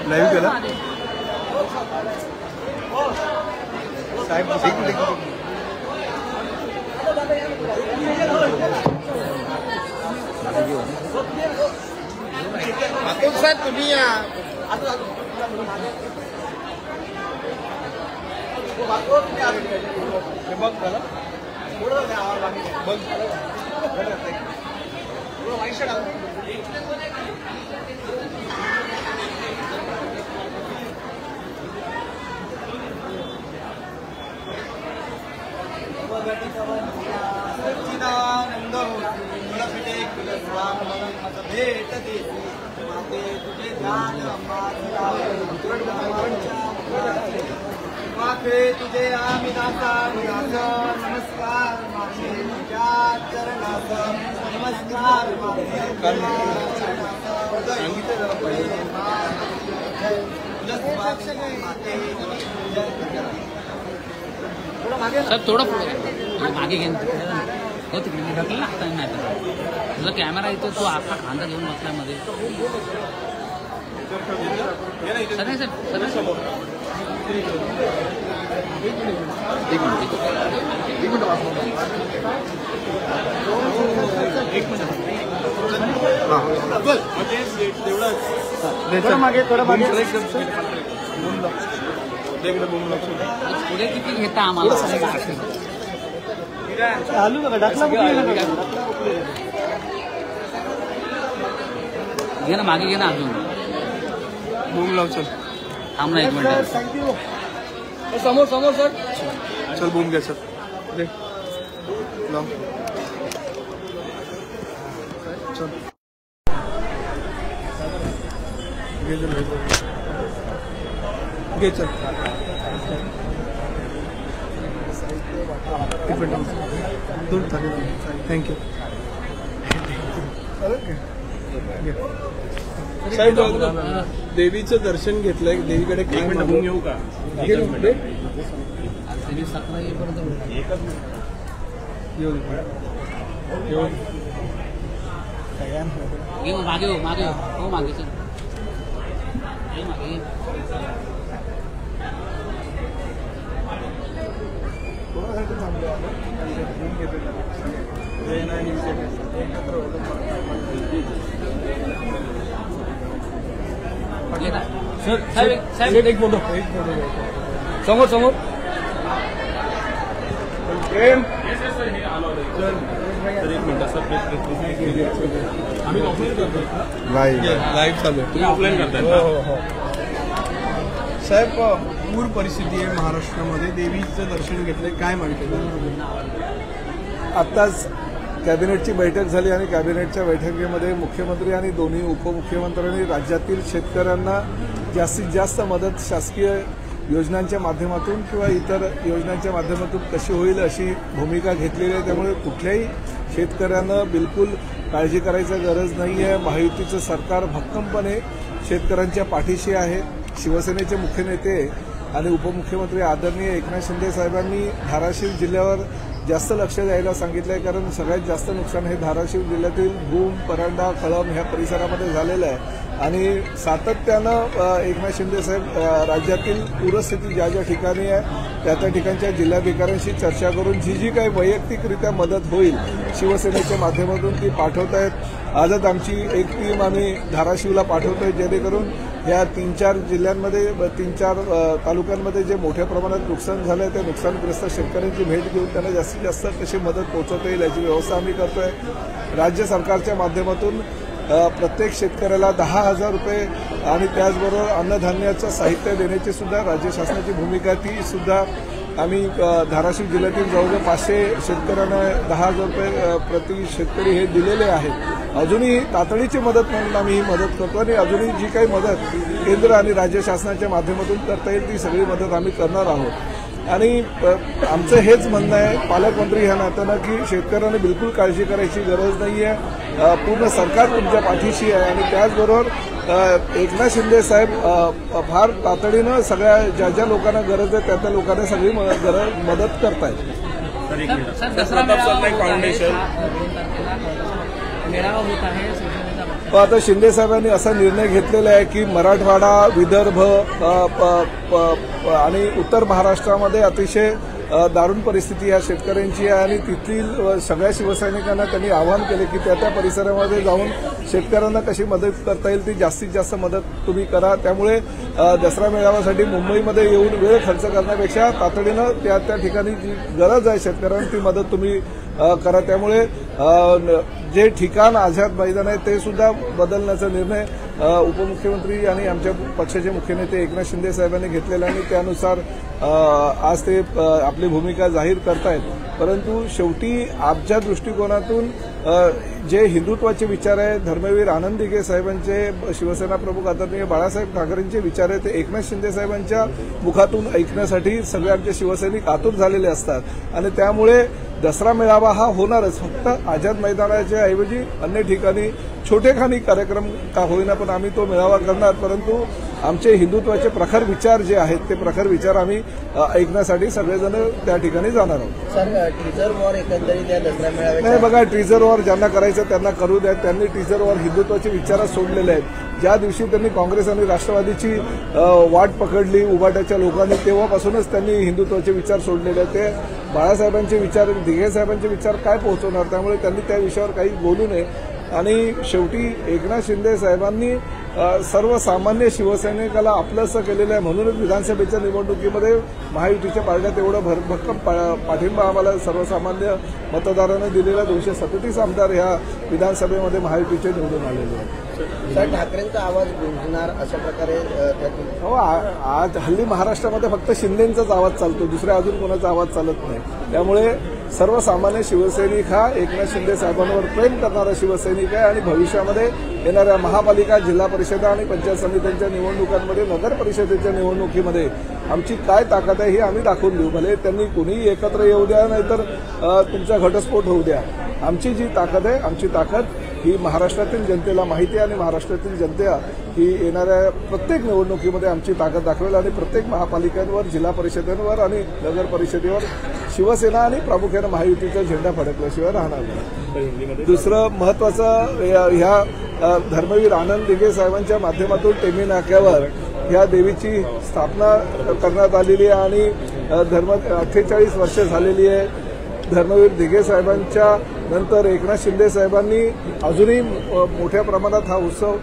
Live केला साहेब अतुल साहेब तुम्ही या सच्चिदानंद भेट दे माते तुझे ध्यान माथे तुझे आम्ही दासा नमस्कार माते तुझ्या चरणास नमस्कार सर थोडं पुढे मागे घेऊन हो तिकडे ढकल लागता नाही तुझा कॅमेरा येतो तो आखा खांदा घेऊन बसलाय मध्ये सर नाही सर समोर पुढे किती घेता आम्हाला घे ना मागे घे ना अजून बूम लाव चल थांब ना एक मिनिट समोर समोर सर चल बूम घ्या सर दे लाव चल घे चल थँक्यू साहेब देवीचं दर्शन घेतलंय देवीकडे काय म्हणून येऊ का मागे हो मागे हो मागे चल मागे साहेब एक फोटो समोर समोर प्रेम लाईव्ह चालू आहे ऑफलाईन करताय साहेब पूर परिस्थिती आहे महाराष्ट्रामध्ये देवीचं दर्शन घेतलंय काय म्हणते आत्ताच कॅबिनेटची बैठक झाली आणि कॅबिनेटच्या बैठकीमध्ये मुख्यमंत्री आणि दोन्ही उपमुख्यमंत्र्यांनी राज्यातील शेतकऱ्यांना जास्तीत जास्त मदत शासकीय योजनांच्या माध्यमातून किंवा इतर योजनांच्या माध्यमातून कशी होईल अशी भूमिका घेतलेली आहे. त्यामुळे कुठल्याही शेतकऱ्यांना बिलकुल काळजी करायची गरज नाही आहे. महायुतीचं सरकार भक्कमपणे शेतकऱ्यांच्या पाठीशी आहे. शिवसेनेचे मुख्य नेते आणि उपमुख्यमंत्री आदरणीय एकनाथ शिंदे साहेबांनी धाराशिव जिल्ह्यावर जास्त लक्ष द्यायला सांगितलं आहे, कारण सगळ्यात जास्त नुकसान हे धाराशिव जिल्ह्यातील भूम, परांडा, कळंब ह्या परिसरामध्ये झालेलं आहे. आणि सातत्यानं एकनाथ शिंदे साहेब राज्यातील पूरस्थिती ज्या ज्या ठिकाणी आहे त्या त्या ठिकाणच्या जिल्हाधिकाऱ्यांशी चर्चा करून जी काही वैयक्तिकरित्या मदत होईल शिवसेनेच्या माध्यमातून ती पाठवत आहेत. आजच आमची एक टीम आम्ही धाराशिवला पाठवतोय, जेणेकरून या 3-4 जिल्ह्यांमध्ये 3-4 तालुक्यांमध्ये जे मोठ्या प्रमाणात नुकसान झालं आहे त्या नुकसानग्रस्त शेतकऱ्यांची भेट घेऊन त्यांना जास्तीत जास्त कशी मदत पोहोचवता येईल याची व्यवस्था आम्ही करतोय. राज्य सरकारच्या माध्यमातून प्रत्येक शेतकऱ्याला 10,000 रुपये आणि त्याचबरोबर अन्नधान्याचं साहित्य देण्याची सुद्धा राज्य शासनाची भूमिका ती सुद्धा आम्ही धाराशिव जिल्ह्यातील जवळजवळ 500 शेतकऱ्यांना 10,000 रुपये प्रति शेतकरी हे दिलेले आहेत. अजूनही तातडीची मदत म्हणून आम्ही ही मदत करतो आणि अजूनही जी काही मदत केंद्र आणि राज्य शासनाच्या माध्यमातून करता येईल ती सगळी मदत आम्ही करणार आहोत. आणि आमचं हेच म्हणणं आहे पालकमंत्री ह्या नात्यानं की शेतकऱ्यांना बिलकुल काळजी करायची गरज नाही आहे. पूर्ण सरकार तुमच्या पाठीशी आहे आणि त्याचबरोबर एकनाथ शिंदे साहेब फार तातडीनं सगळ्या ज्या ज्या लोकांना गरज आहे त्या त्या लोकांना सगळी मदत करतायत. मेळावा होत आहे पण आता शिंदे साहेबांनी असा निर्णय घेतलेला आहे की मराठवाडा, विदर्भ आणि उत्तर महाराष्ट्रामध्ये अतिशय दारुण परिस्थिती या शेतकऱ्यांची आहे आणि तिथील सगळ्या शिवसैनिकांना त्यांनी आवाहन केले की त्या परिसरामध्ये जाऊन शेतकऱ्यांना कशी मदत करता येईल ती जास्तीत जास्त मदत तुम्ही करा. त्यामुळे दसरा मेळाव्यासाठी मुंबईमध्ये येऊन वेळ खर्च करण्यापेक्षा तातडीनं त्या ठिकाणी जी गरज आहे शेतकऱ्यांना ती मदत तुम्ही करा. त्यामुळे जे ठिकाण आझाद मैदान आहे ते सुद्धा बदलण्याचा निर्णय उपमुख्यमंत्री आणि आमच्या पक्षाचे मुख्य नेते एकनाथ शिंदे साहेबांनी घेतलेला आणि त्यानुसार आज ते आपली भूमिका जाहीर करतायत. परंतु शेवटी आमच्या दृष्टिकोनातून जे हिंदुत्वाचे विचार आहेत, धर्मवीर आनंद दिघे साहेबांचे, शिवसेना प्रमुख आदरणीय बाळासाहेब ठाकरेंचे विचार आहेत ते एकनाथ शिंदे साहेबांच्या मुखातून ऐकण्यासाठी सगळे आमचे शिवसैनिक आतुर झालेले असतात आणि त्यामुळे दसरा मेळावा हा होणारच. फक्त आझाद मैदानाच्या ऐवजी अन्य ठिकाणी छोटेखानी कार्यक्रम का होईना पण आम्ही तो मेळावा करणार. परंतु आमचे हिंदुत्वाचे प्रखर विचार जे आहेत ते प्रखर विचार आम्ही ऐकण्यासाठी सगळेजण त्या ठिकाणी जाणार आहोत. सर, टीजर वॉर एकंदरीत या दसरा मेळाव्यात नाही बघा, टीजर वॉर ज्यांना करायचं त्यांना करू द्या. त्यांनी टीजर वॉर हिंदुत्वाचे विचार सोडलेले आहेत. ज्या दिवशी त्यांनी काँग्रेस आणि राष्ट्रवादीची वाट पकडली उभाट्याच्या लोकांनी तेव्हापासूनच त्यांनी हिंदुत्वाचे विचार सोडलेले आहेत. ते बाळासाहेबांचे विचार, दिघे साहेबांचे विचार काय पोहोचवणार, त्यामुळे त्यांनी त्या विषयावर काही बोलू नये. आणि शेवटी एकनाथ शिंदे साहेबांनी सर्वसामान्य शिवसैनिकाला आपलंसं केलेलं आहे. म्हणूनच विधानसभेच्या निवडणुकीमध्ये महायुतीच्या पार्ट्यात एवढं भक्कम पाठिंबा आम्हाला सर्वसामान्य मतदारांना दिलेला 237 आमदार ह्या विधानसभेमध्ये महायुतीचे निवडून आलेले आहेत. सर, ठाकरेंचा आवाज गुंजणार अशा प्रकारे हो, आज हल्ली महाराष्ट्रामध्ये फक्त शिंदेंचाच आवाज चालतो, दुसऱ्या अजून कोणाचा आवाज चालत नाही. त्यामुळे सर्वसामान्य शिवसैनिक हा एकनाथ शिंदे साहेबांवर प्रेम करणारा शिवसैनिक आहे आणि भविष्यामध्ये येणाऱ्या महापालिका, जिल्हा परिषदा आणि पंचायत समित्यांच्या निवडणुकांमध्ये, नगर परिषदेच्या निवडणुकीमध्ये आमची काय ताकद आहे हे आम्ही दाखवून देऊ. भले त्यांनी कुणीही एकत्र येऊ द्या, नाहीतर तुमचा घटस्फोट होऊ द्या. आमची जी ताकद आहे, आमची ताकद ही महाराष्ट्रातील जनतेला माहिती आहे आणि महाराष्ट्रातील जनता ही येणाऱ्या प्रत्येक निवडणुकीमध्ये आमची ताकद दाखवेल आणि प्रत्येक महापालिकांवर, जिल्हा परिषदेवर आणि नगर परिषदेवर शिवसेना आणि प्रामुख्याने महायुतीचा झेंडा फडकल्याशिवाय राहणार नाही. दुसरं महत्वाचं, ह्या धर्मवीर आनंद दिघे साहेबांच्या माध्यमातून टेमी नाक्यावर ह्या देवीची स्थापना करण्यात आलेली आहे आणि 48 वर्ष झालेली आहे. धर्मवीर दिघे साहेबांच्या नंतर एकनाथ शिंदे साहेबांनी अजूनही मोठ्या प्रमाणात हा उत्सव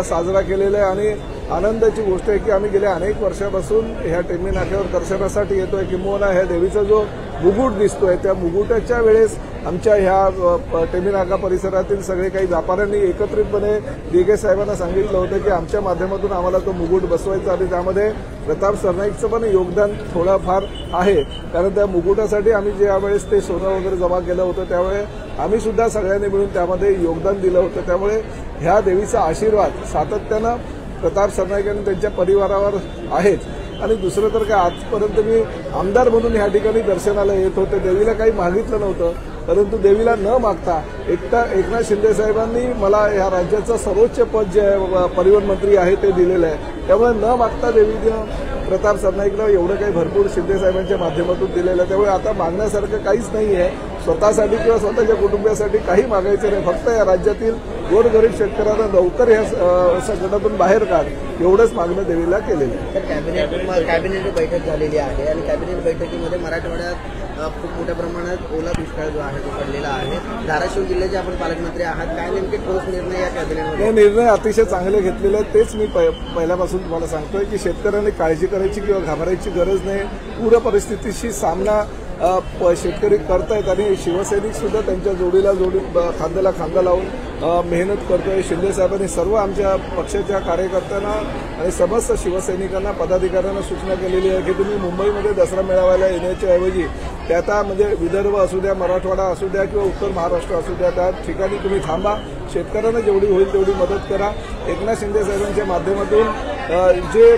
साजरा केलेला आहे आणि आनंदाची गोष्ट आहे की आम्ही गेल्या अनेक वर्षापासून ह्या टेमी नाक्यावर दर्शनासाठी येतोय. किंबहुना ह्या देवीचा जो मुकुट दिसतोय त्या मुकुटाच्या वेळेस आमच्या ह्या टेमी नाका परिसरातील सगळे काही व्यापाऱ्यांनी एकत्रितपणे दिघे साहेबांना सांगितलं होतं की आमच्या माध्यमातून आम्हाला तो मुकुट बसवायचा आणि त्यामध्ये प्रताप सरनाईकचं पण योगदान थोडंफार आहे. कारण त्या मुकुटासाठी आम्ही ज्यावेळेस ते सोनं वगैरे जमा केलं होतं त्यावेळेस आम्ही सुद्धा सगळ्यांनी मिळून त्यामध्ये योगदान दिलं होतं. त्यामुळे ह्या देवीचा आशीर्वाद सातत्यानं प्रताप सरनाईक आणि त्यांच्या परिवारावर आहेच. आणि दुसरं तर काय, आजपर्यंत मी आमदार म्हणून ह्या ठिकाणी दर्शनाला येत होते. देवीला काही मागितलं नव्हतं, परंतु देवीला न मागता एकनाथ शिंदे साहेबांनी मला ह्या राज्याचं सर्वोच्च पद जे परिवहन मंत्री आहे ते दिलेलं आहे. त्यामुळे न मागता देवीनं प्रताप सरनाईकला एवढं काही भरपूर शिंदे साहेबांच्या माध्यमातून दिलेलं आहे. त्यामुळे आता मागण्यासारखं काहीच नाही आहे. स्वतःसाठी किंवा स्वतःच्या कुटुंबियासाठी काही मागायचं नाही. फक्त या राज्यातील गोरगरीब शेतकऱ्यांना लवकर या संकटातून बाहेर काढ एवढंच मागणं देवीला केलेलं आहे. तर कॅबिनेट बैठक झालेली आहे आणि कॅबिनेट बैठकीमध्ये मराठवाड्यात खूप मोठ्या प्रमाणात ओला दुष्काळ जो आहे तो पडलेला आहे. धाराशिव जिल्ह्याचे आपण पालकमंत्री आहात, काय नेमके ठोस निर्णय या कॅबिनेटमध्ये? हे निर्णय अतिशय चांगले घेतलेले आहेत. तेच मी पहिल्यापासून तुम्हाला सांगतोय की शेतकऱ्यांनी काळजी करायची किंवा घाबरायची गरज नाही. पूर परिस्थितीशी सामना शेतकरी करतायत आणि शिवसैनिक सुद्धा त्यांच्या जोडीला खांद्याला खांदा लावून मेहनत करतोय. शिंदे साहेबांनी सर्व आमच्या पक्षाच्या कार्यकर्त्यांना आणि समस्त शिवसैनिकांना, पदाधिकाऱ्यांना सूचना केलेली आहे की तुम्ही मुंबईमध्ये दसरा मेळाव्याला येण्याच्या ऐवजी त्या म्हणजे विदर्भ असू द्या, मराठवाडा असू द्या किंवा उत्तर महाराष्ट्र असू द्या, त्या ठिकाणी तुम्ही थांबा. शेतकऱ्यांना जेवढी होईल तेवढी मदत करा. एकनाथ शिंदे साहेबांच्या माध्यमातून जे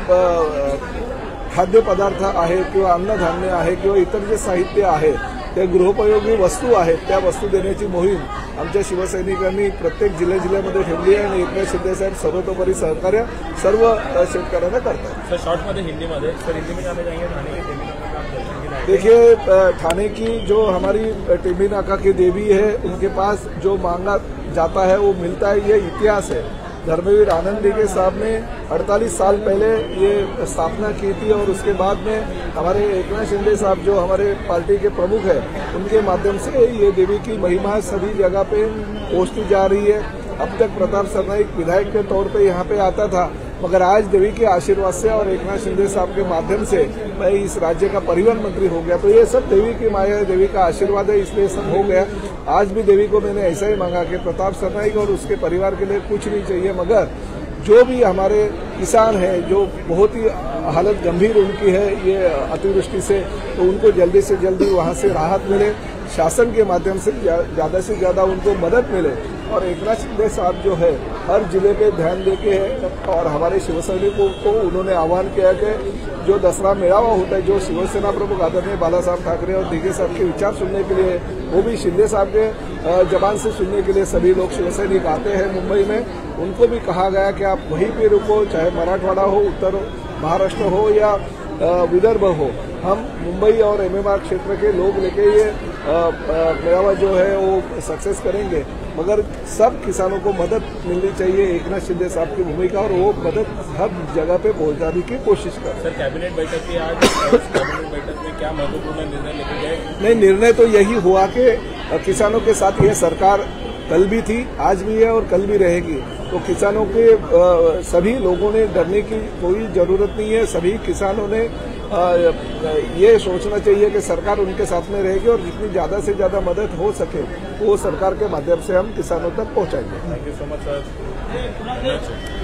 खाद्यपदार्थ आहे किंवा अन्नधान्य आहे किंवा इतर जे साहित्य आहे, ते गृहोपयोगी वस्तू आहेत, त्या वस्तू देण्याची मोहीम आमच्या शिवसैनिकांनी प्रत्येक जिल्ह्यामध्ये ठेवली आहे आणि एकनाथ शिंदे साहेब सर्वतोपरी सहकार्य सर्व शेतकऱ्यांना करतात. सर शॉर्ट में हिंदी में सर, हिंदी में जाने जाएंगे देखिए, थाने की जो हमारी टेमी नाका की देवी है, उनके पास जो मांगा जाता है वो मिलता है, ये इतिहास है। धर्मवीर आनंद डीके साहब ने 48 साल पहले ये स्थापना की थी और उसके बाद में हमारे एकनाथ शिंदे साहब जो हमारे पार्टी के प्रमुख है, उनके माध्यम से ये देवी की महिमा सभी जगह पे पहुंचती जा रही है। अब तक प्रताप सरनाईक विधायक के तौर पे यहाँ पे आता था, मगर आज देवी के आशीर्वाद से और एकनाथ शिंदे साहब के माध्यम से मैं इस राज्य का परिवहन मंत्री हो गया। तो ये सब देवी की माया है, देवी का आशीर्वाद है, इसलिए सब हो गया। आज भी देवी को मैंने ऐसा ही मांगा कि प्रताप सरनाईक और उसके परिवार के लिए कुछ नहीं चाहिए, मगर जो भी हमारे किसान हैं, जो बहुत ही हालत गंभीर उनकी है ये अतिवृष्टि से, तो उनको जल्दी से जल्दी वहाँ से राहत मिले, शासन के माध्यम से ज़्यादा से ज़्यादा उनको मदद मिले। और एकनाथ शिंदे साहब जो है हर जिले पे ध्यान देके है और हमारे शिवसैनिकों को उन्होंने आह्वान किया कि जो दसरा मेळावा होता है, जो शिवसेना प्रमुख आदरणीय बाला साहब ठाकरे और डीके साहब के विचार सुनने के लिए, वो भी शिंदे साहब के जबान से सुनने के लिए सभी लोग शिवसैनिक आते हैं मुंबई में। उनको भी कहा गया कि आप वहीं पे रुको, चाहे मराठवाड़ा हो, उत्तर महाराष्ट्र हो या विदर्भ हो, हम मुंबई और एमएमआर क्षेत्र के लोग लेके ये मेळावा जो है वो सक्सेस करेंगे। मगर सब किसानों को मदद मिलनी चाहिए एकनाथ शिंदे साहब की भूमिका, और वो मदद हर जगह पे पहुंचाने की कोशिश कर। सर, कैबिनेट बैठक की आज कैबिनेट बैठक में क्या महत्वपूर्ण निर्णय लेके गए? नहीं, निर्णय तो यही हुआ कि किसानों के साथ यह सरकार कल भी थी, आज भी है और कल भी रहेगी। तो किसानों के सभी लोगों ने डरने की कोई जरूरत नहीं है। सभी किसानों ने ये सोचना चाहिए कि सरकार उनके साथ में रहेगी और जितनी ज्यादा से ज्यादा मदद हो सके वो सरकार के माध्यम से हम किसानों तक पहुंचाएंगे। Thank you so much sir.